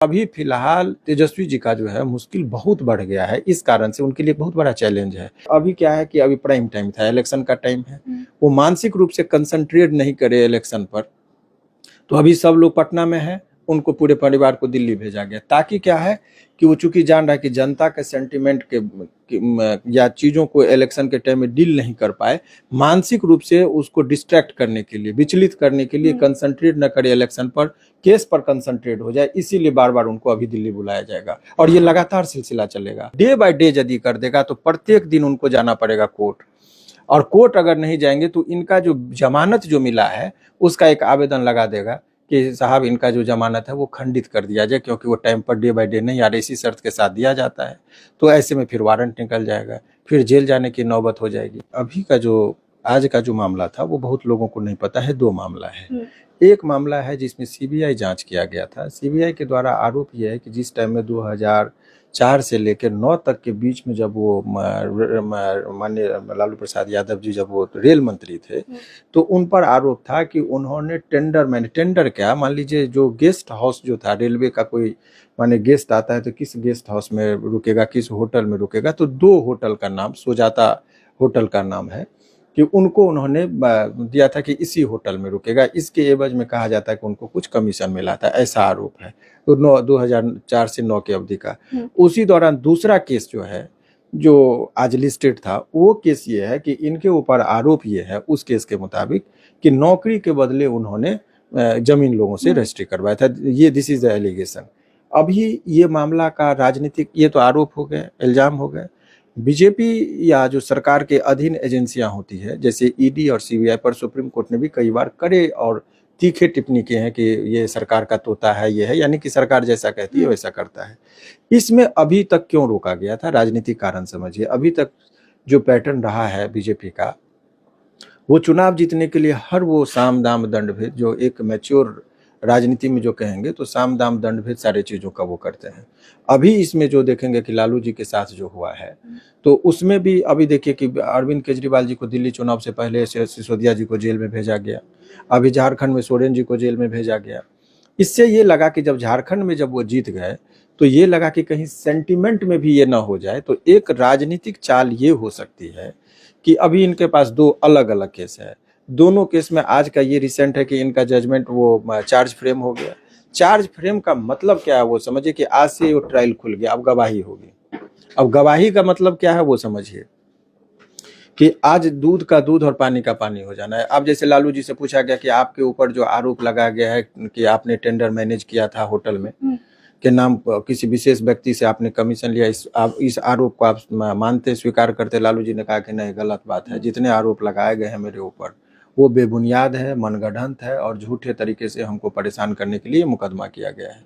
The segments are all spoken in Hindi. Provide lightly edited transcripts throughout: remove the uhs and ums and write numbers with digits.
अभी फिलहाल तेजस्वी जी का जो है मुश्किल बहुत बढ़ गया है, इस कारण से उनके लिए बहुत बड़ा चैलेंज है। अभी क्या है कि अभी प्राइम टाइम था, इलेक्शन का टाइम है, वो मानसिक रूप से कंसंट्रेट नहीं करे इलेक्शन पर, तो अभी सब लोग पटना में है, उनको पूरे परिवार को दिल्ली भेजा गया, ताकि क्या है कि वो चूंकि जान रहा है कि जनता के सेंटिमेंट या चीज़ों को इलेक्शन के टाइम में डील नहीं कर पाए, मानसिक रूप से उसको डिस्ट्रैक्ट करने के लिए, विचलित करने के लिए, कंसंट्रेट न करे इलेक्शन पर, केस पर कंसंट्रेट हो जाए, इसीलिए बार बार उनको अभी दिल्ली बुलाया जाएगा और ये लगातार सिलसिला चलेगा। डे बाय डे यदि कर देगा तो प्रत्येक दिन उनको जाना पड़ेगा कोर्ट, और कोर्ट अगर नहीं जाएंगे तो इनका जो जमानत जो मिला है उसका एक आवेदन लगा देगा कि साहब इनका जो जमानत है वो खंडित कर दिया जाए, क्योंकि वो time per day by day नहीं आ रहा, इसी शर्त के साथ दिया जाता है। तो ऐसे में फिर वारंट निकल जाएगा, फिर जेल जाने की नौबत हो जाएगी। अभी का जो आज का जो मामला था वो बहुत लोगों को नहीं पता है, दो मामला है। एक मामला है जिसमें सीबीआई जांच किया गया था। सीबीआई के द्वारा आरोप यह है कि जिस टाइम में 2004 से लेकर 9 तक के बीच में जब वो माननीय लालू प्रसाद यादव जी जब वो रेल मंत्री थे, तो उन पर आरोप था कि उन्होंने टेंडर क्या, मान लीजिए जो गेस्ट हाउस जो था रेलवे का, कोई माने गेस्ट आता है तो किस गेस्ट हाउस में रुकेगा, किस होटल में रुकेगा, तो 2 होटल का नाम, सुजाता होटल का नाम है, कि उनको उन्होंने दिया था कि इसी होटल में रुकेगा। इसके एवज में कहा जाता है कि उनको कुछ कमीशन मिला था, ऐसा आरोप है। तो 2004 से 9 की अवधि का। उसी दौरान दूसरा केस जो है, जो आज लिस्टेड था, वो केस ये है कि इनके ऊपर आरोप ये है उस केस के मुताबिक कि नौकरी के बदले उन्होंने जमीन लोगों से रजिस्ट्री करवाया था। ये दिस इज द एलिगेशन। अभी ये मामला का राजनीतिक, ये तो आरोप हो गए, इल्जाम हो गए। बीजेपी या जो सरकार के अधीन एजेंसियां होती है जैसे ईडी और सीबीआई पर सुप्रीम कोर्ट ने भी कई बार कड़े और तीखे टिप्पणी किए हैं कि ये सरकार का तोता है, ये है, यानी कि सरकार जैसा कहती है वैसा करता है। इसमें अभी तक क्यों रोका गया था? राजनीतिक कारण समझिए। अभी तक जो पैटर्न रहा है बीजेपी का, वो चुनाव जीतने के लिए हर वो साम दाम दंड भेद, जो एक मैच्योर राजनीति में जो कहेंगे तो साम दाम दंड भेद सारे चीजों का वो करते हैं। अभी इसमें जो देखेंगे कि लालू जी के साथ जो हुआ है, तो उसमें भी अभी देखिए कि अरविंद केजरीवाल जी को दिल्ली चुनाव से पहले सिसोदिया जी को जेल में भेजा गया, अभी झारखंड में सोरेन जी को जेल में भेजा गया। इससे ये लगा कि जब झारखंड में जब वो जीत गए तो ये लगा कि कहीं सेंटिमेंट में भी ये ना हो जाए, तो एक राजनीतिक चाल ये हो सकती है कि अभी इनके पास 2 अलग अलग केस है। दोनों केस में आज का ये रिसेंट है कि इनका जजमेंट वो चार्ज फ्रेम हो गया। चार्ज फ्रेम का मतलब क्या है वो समझिए कि आज से वो ट्रायल खुल गया, अब गवाही होगी। अब गवाही का मतलब क्या है वो समझिए कि आज दूध का दूध और पानी का पानी हो जाना है। अब जैसे लालू जी से पूछा गया कि आपके ऊपर जो आरोप लगाया गया है कि आपने टेंडर मैनेज किया था होटल में के नाम, किसी विशेष व्यक्ति से आपने कमीशन लिया, इस आरोप को आप मानते, स्वीकार करते? लालू जी ने कहा कि नहीं, गलत बात है, जितने आरोप लगाए गए हैं मेरे ऊपर वो बेबुनियाद है, मनगढ़ंत है और झूठे तरीके से हमको परेशान करने के लिए मुकदमा किया गया है।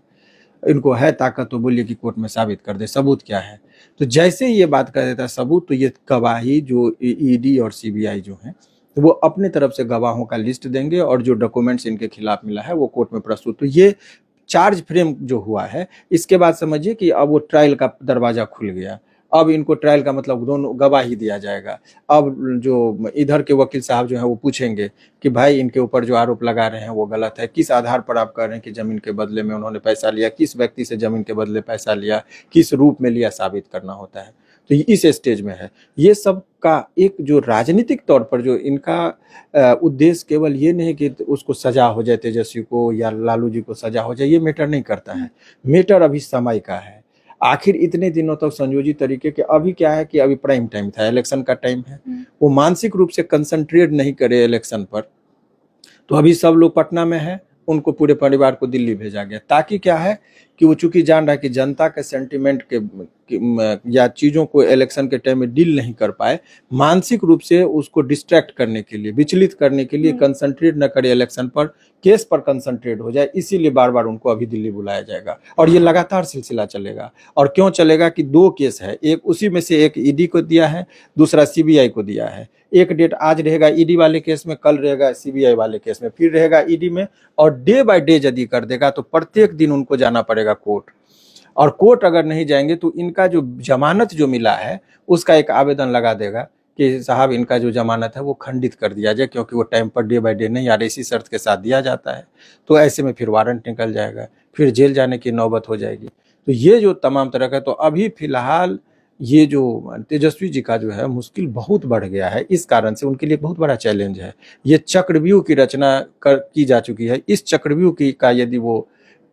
इनको है ताकत तो बोलिए कि कोर्ट में साबित कर दे, सबूत क्या है? तो जैसे ही ये बात कर देता है सबूत, तो ये गवाही जो ईडी और सीबीआई जो है, तो वो अपने तरफ से गवाहों का लिस्ट देंगे और जो डॉक्यूमेंट्स इनके खिलाफ मिला है वो कोर्ट में प्रस्तुत। तो ये चार्ज फ्रेम जो हुआ है, इसके बाद समझिए कि अब वो ट्रायल का दरवाजा खुल गया। अब इनको ट्रायल का मतलब दोनों गवाही दिया जाएगा। अब जो इधर के वकील साहब जो हैं वो पूछेंगे कि भाई इनके ऊपर जो आरोप लगा रहे हैं वो गलत है, किस आधार पर आप कह रहे हैं कि जमीन के बदले में उन्होंने पैसा लिया, किस व्यक्ति से जमीन के बदले पैसा लिया, किस रूप में लिया, साबित करना होता है। तो इस स्टेज में है ये सब का एक जो राजनीतिक तौर पर जो इनका उद्देश्य केवल ये नहीं कि उसको सजा हो जाए, तेजस्वी को या लालू जी को सजा हो जाए, ये मैटर नहीं करता है। मैटर अभी समय का है। आखिर इतने दिनों तक संयोजित तरीके के, अभी क्या है कि अभी प्राइम टाइम था, इलेक्शन का टाइम है, वो मानसिक रूप से कंसंट्रेट नहीं करे इलेक्शन पर, तो अभी सब लोग पटना में है, उनको पूरे परिवार को दिल्ली भेजा गया, ताकि क्या है कि वो चूंकि जान रहा है कि जनता के सेंटिमेंट या चीज़ों को इलेक्शन के टाइम में डील नहीं कर पाए, मानसिक रूप से उसको डिस्ट्रैक्ट करने के लिए, विचलित करने के लिए, कंसंट्रेट न करे इलेक्शन पर, केस पर कंसंट्रेट हो जाए, इसीलिए बार बार उनको अभी दिल्ली बुलाया जाएगा और ये लगातार सिलसिला चलेगा। और क्यों चलेगा कि 2 केस है, एक उसी में से एक ईडी को दिया है, दूसरा सीबीआई को दिया है। एक डेट आज रहेगा ईडी वाले केस में, कल रहेगा सीबीआई वाले केस में, फिर रहेगा ईडी में, और डे बाय डे यदि कर देगा तो प्रत्येक दिन उनको जाना पड़ेगा कोर्ट, और कोर्ट अगर नहीं जाएंगे तो इनका जो जमानत जो मिला है उसका एक आवेदन लगा देगा कि साहब इनका जो जमानत है वो खंडित कर दिया जाए, क्योंकि वो time per day by day नहीं आ रहा, इसी शर्त के साथ दिया जाता है। तो ऐसे में फिर वारंट निकल जाएगा, फिर जेल जाने की नौबत हो जाएगी। तो ये जो तमाम तरह का, तो अभी फिलहाल ये जो तेजस्वी जी का जो है मुश्किल बहुत बढ़ गया है, इस कारण से उनके लिए बहुत बड़ा चैलेंज है। ये चक्रव्यूह की रचना की जा चुकी है। इस चक्रव्यूह की का यदि वो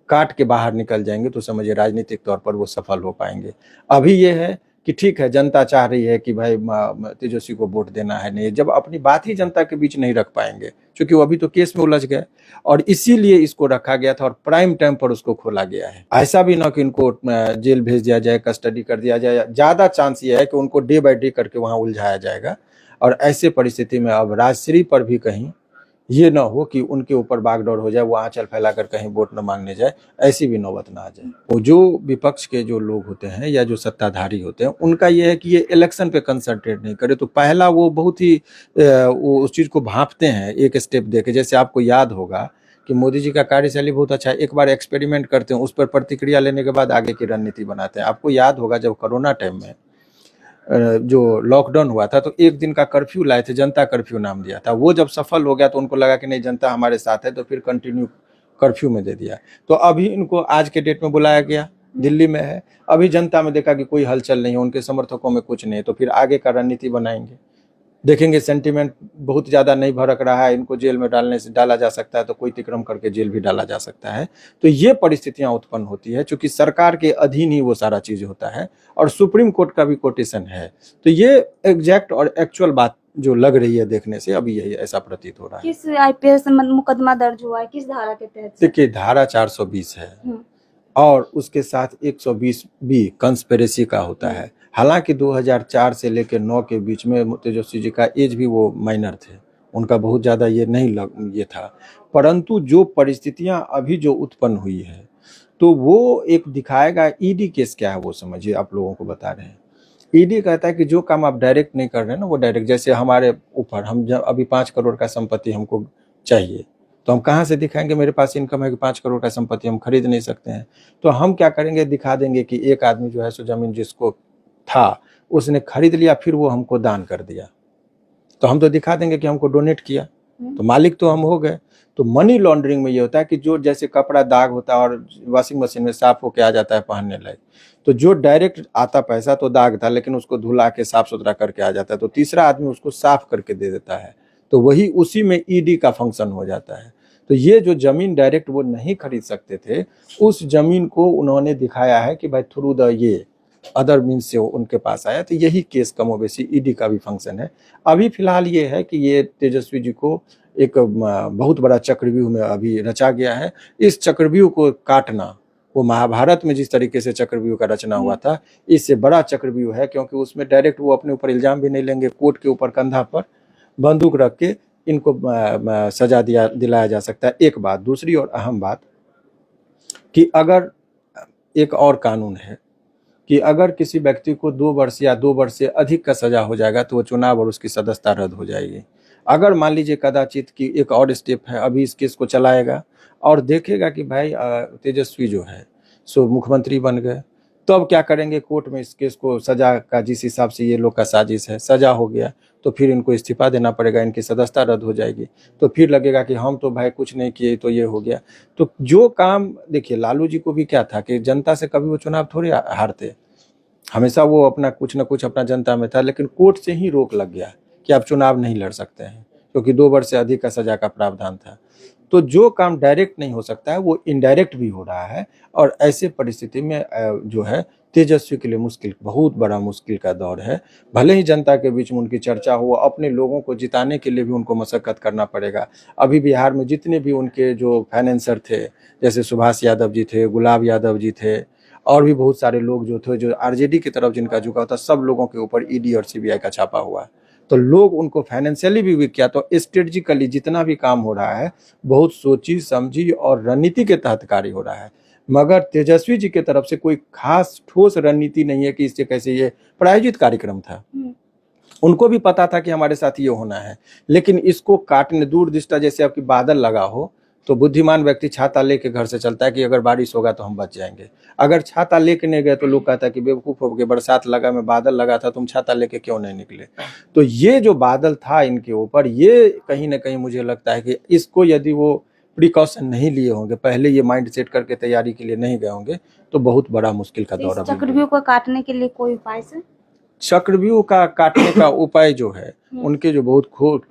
काट के बाहर निकल जाएंगे तो समझिए राजनीतिक तौर पर वो सफल हो पाएंगे। अभी ये है कि ठीक है, जनता चाह रही है कि भाई तेजस्वी को वोट देना है, नहीं, जब अपनी बात ही जनता के बीच नहीं रख पाएंगे, क्योंकि वो अभी तो केस में उलझ गए, और इसीलिए इसको रखा गया था और प्राइम टाइम पर उसको खोला गया है। ऐसा भी ना कि इनको जेल भेज दिया जाए, कस्टडी कर दिया जाए, ज्यादा चांस ये है कि उनको डे बाय डे करके वहां उलझाया जाएगा। और ऐसे परिस्थिति में अब राजश्री पर भी कहीं ये ना हो कि उनके ऊपर बागडोर हो जाए, वो आंचल फैलाकर कहीं वोट न मांगने जाए, ऐसी भी नौबत ना आ जाए। वो जो विपक्ष के जो लोग होते हैं या जो सत्ताधारी होते हैं, उनका ये है कि ये इलेक्शन पे कंसंट्रेट नहीं करे। तो पहला वो बहुत ही वो उस चीज को भांपते हैं एक स्टेप दे के। जैसे आपको याद होगा कि मोदी जी का कार्यशैली बहुत अच्छा है, एक बार एक्सपेरिमेंट करते हैं, उस पर प्रतिक्रिया लेने के बाद आगे की रणनीति बनाते हैं। आपको याद होगा जब कोरोना टाइम में जो लॉकडाउन हुआ था तो एक दिन का कर्फ्यू लाए थे, जनता कर्फ्यू नाम दिया था। वो जब सफल हो गया तो उनको लगा कि नहीं, जनता हमारे साथ है, तो फिर कंटिन्यू कर्फ्यू में दे दिया। तो अभी इनको आज के डेट में बुलाया गया, दिल्ली में है, अभी जनता में देखा कि कोई हलचल नहीं है, उनके समर्थकों में कुछ नहीं है, तो फिर आगे का रणनीति बनाएंगे। देखेंगे सेंटीमेंट बहुत ज़्यादा नहीं भड़क रहा है, इनको जेल में डाला जा सकता है, तो कोई तिक्रम करके जेल भी डाला जा सकता है। तो ये परिस्थितियां उत्पन्न होती है, क्योंकि सरकार के अधीन ही वो सारा चीज़ होता है और सुप्रीम कोर्ट का भी कोटेशन है। तो ये एग्जैक्ट और एक्चुअल बात जो लग रही है देखने से, अभी यही ऐसा प्रतीत हो रहा है। किस आईपीएस मुकदमा दर्ज हुआ है, किस धारा के तहत? देखिए, धारा 420 है और उसके साथ 120 भी कंस्पिरेसी का होता है। हालांकि 2004 से लेकर 9 के बीच में तेजस्वी जी का एज भी वो माइनर थे, उनका बहुत ज़्यादा ये नहीं ये था। परंतु जो परिस्थितियां अभी जो उत्पन्न हुई है, तो वो एक दिखाएगा। ईडी केस क्या है वो समझिए, आप लोगों को बता रहे हैं। ईडी कहता है कि जो काम आप डायरेक्ट नहीं कर रहे हैं ना, वो डायरेक्ट, जैसे हमारे ऊपर, हम जब अभी 5 करोड़ का संपत्ति हमको चाहिए, तो हम कहाँ से दिखाएंगे मेरे पास इनकम है कि 5 करोड़ का संपत्ति हम खरीद नहीं सकते हैं। तो हम क्या करेंगे, दिखा देंगे कि एक आदमी जो है सो जमीन जिसको था उसने खरीद लिया, फिर वो हमको दान कर दिया, तो हम तो दिखा देंगे कि हमको डोनेट किया, तो मालिक तो हम हो गए। तो मनी लॉन्ड्रिंग में ये होता है कि जो जैसे कपड़ा दाग होता है और वॉशिंग मशीन में साफ होके आ जाता है पहनने लायक, तो जो डायरेक्ट आता पैसा तो दाग था, लेकिन उसको धुला के साफ सुथरा करके आ जाता है, तो तीसरा आदमी उसको साफ करके दे देता है, तो वही उसी में ईडी का फंक्शन हो जाता है। तो ये जो जमीन डायरेक्ट वो नहीं खरीद सकते थे, उस जमीन को उन्होंने दिखाया है कि भाई थ्रू द ये अदर मीन्स से उनके पास आया। तो यही केस कमोबेशी ईडी का भी फंक्शन है। अभी फिलहाल ये है कि ये तेजस्वी जी को एक बहुत बड़ा चक्रव्यूह में अभी रचा गया है। इस चक्रव्यूह को काटना, वो महाभारत में जिस तरीके से चक्रव्यूह का रचना हुआ था, इससे बड़ा चक्रव्यूह है, क्योंकि उसमें डायरेक्ट वो अपने ऊपर इल्जाम भी नहीं लेंगे, कोर्ट के ऊपर कंधा पर बंदूक रख के इनको सजा दिलाया जा सकता है। एक बात, दूसरी और अहम बात कि अगर एक और कानून है कि अगर किसी व्यक्ति को 2 वर्ष या 2 वर्ष से अधिक का सजा हो जाएगा तो वो चुनाव और उसकी सदस्यता रद्द हो जाएगी। अगर मान लीजिए कदाचित कि एक और स्टेप है, अभी इस केस को चलाएगा और देखेगा कि भाई तेजस्वी जो है सो मुख्यमंत्री बन गए, तो अब क्या करेंगे, कोर्ट में इस केस को सजा का जिस हिसाब से ये लोग का साजिश है, सजा हो गया तो फिर इनको इस्तीफा देना पड़ेगा, इनकी सदस्यता रद्द हो जाएगी, तो फिर लगेगा कि हम तो भाई कुछ नहीं किए, तो ये हो गया। तो जो काम, देखिए लालू जी को भी क्या था कि जनता से कभी वो चुनाव थोड़ी हारते, हमेशा वो अपना कुछ ना कुछ अपना जनता में था, लेकिन कोर्ट से ही रोक लग गया कि आप चुनाव नहीं लड़ सकते हैं, क्योंकि 2 वर्ष से अधिक का सजा का प्रावधान था। तो जो काम डायरेक्ट नहीं हो सकता है वो इनडायरेक्ट भी हो रहा है, और ऐसे परिस्थिति में जो है तेजस्वी के लिए मुश्किल, बहुत बड़ा मुश्किल का दौर है। भले ही जनता के बीच में उनकी चर्चा हो, अपने लोगों को जिताने के लिए भी उनको मशक्कत करना पड़ेगा। अभी बिहार में जितने भी उनके जो फाइनेंसर थे, जैसे सुभाष यादव जी थे, गुलाब यादव जी थे, और भी बहुत सारे लोग जो थे, जो आरजेडी की तरफ जिनका झुकाव था, सब लोगों के ऊपर ईडी और सीबीआई का छापा हुआ है। तो लोग उनको फाइनेंशियली भी वीक किया। तो स्ट्रेटेजिकली जितना भी काम हो रहा है, बहुत सोची समझी और रणनीति के तहत कार्य हो रहा है, मगर तेजस्वी जी की तरफ से कोई खास ठोस रणनीति नहीं है कि इससे कैसे, ये प्रायोजित कार्यक्रम था, उनको भी पता था कि हमारे साथ ये होना है, लेकिन इसको काटने, दूरदृष्टा जैसे आपकी बादल लगा हो, तो बुद्धिमान व्यक्ति छाता लेके घर से चलता है कि अगर बारिश होगा तो हम बच जाएंगे। अगर छाता लेके नहीं गए तो लोग कहता है कि बेवकूफ हो गए, बरसात लगा में बादल लगा था, तुम छाता लेके क्यों नहीं निकले। तो ये जो बादल था इनके ऊपर, ये कहीं ना कहीं मुझे लगता है कि इसको यदि वो प्रिकॉशन नहीं लिए होंगे, पहले ये माइंड सेट करके तैयारी के लिए नहीं गए होंगे, तो बहुत बड़ा मुश्किल का तो दौर इस अभी चक्रव्यूह को काटने के लिए कोई उपाय सर? चक्रव्यूह का काटने का उपाय जो है, उनके जो बहुत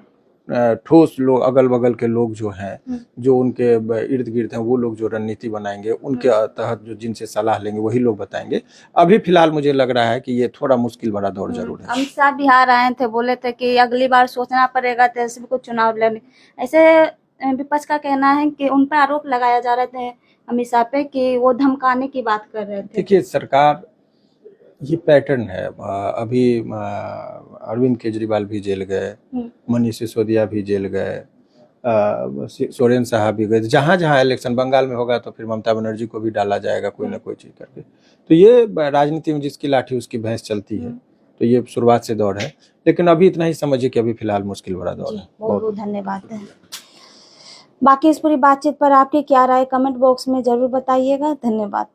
ठोस लोग, अगल बगल के लोग जो हैं, जो उनके इर्द गिर्द हैं, वो लोग जो रणनीति बनाएंगे, उनके तहत जो जिनसे सलाह लेंगे वही लोग बताएंगे। अभी फिलहाल मुझे लग रहा है कि ये थोड़ा मुश्किल भरा दौर जरूर है। अमित शाह बिहार आए थे, बोले थे कि अगली बार सोचना पड़ेगा तहसील को चुनाव लड़ने। ऐसे विपक्ष का कहना है कि उन पर आरोप लगाया जा रहे थे अमित शाह पे कि वो धमकाने की बात कर रहे थे। देखिए, सरकार ये पैटर्न है। अभी अरविंद केजरीवाल भी जेल गए, मनीष सिसोदिया भी जेल गए, सोरेन साहब भी गए। जहाँ जहाँ इलेक्शन बंगाल में होगा तो फिर ममता बनर्जी को भी डाला जाएगा कोई ना कोई चीज करके। तो ये राजनीति में जिसकी लाठी उसकी भैंस चलती है। तो ये शुरुआत से दौर है, लेकिन अभी इतना ही समझिए कि अभी फिलहाल मुश्किल भरा दौर है। बहुत बहुत धन्यवाद। बाकी इस पूरी बातचीत पर आपकी क्या राय कमेंट बॉक्स में जरूर बताइएगा। धन्यवाद।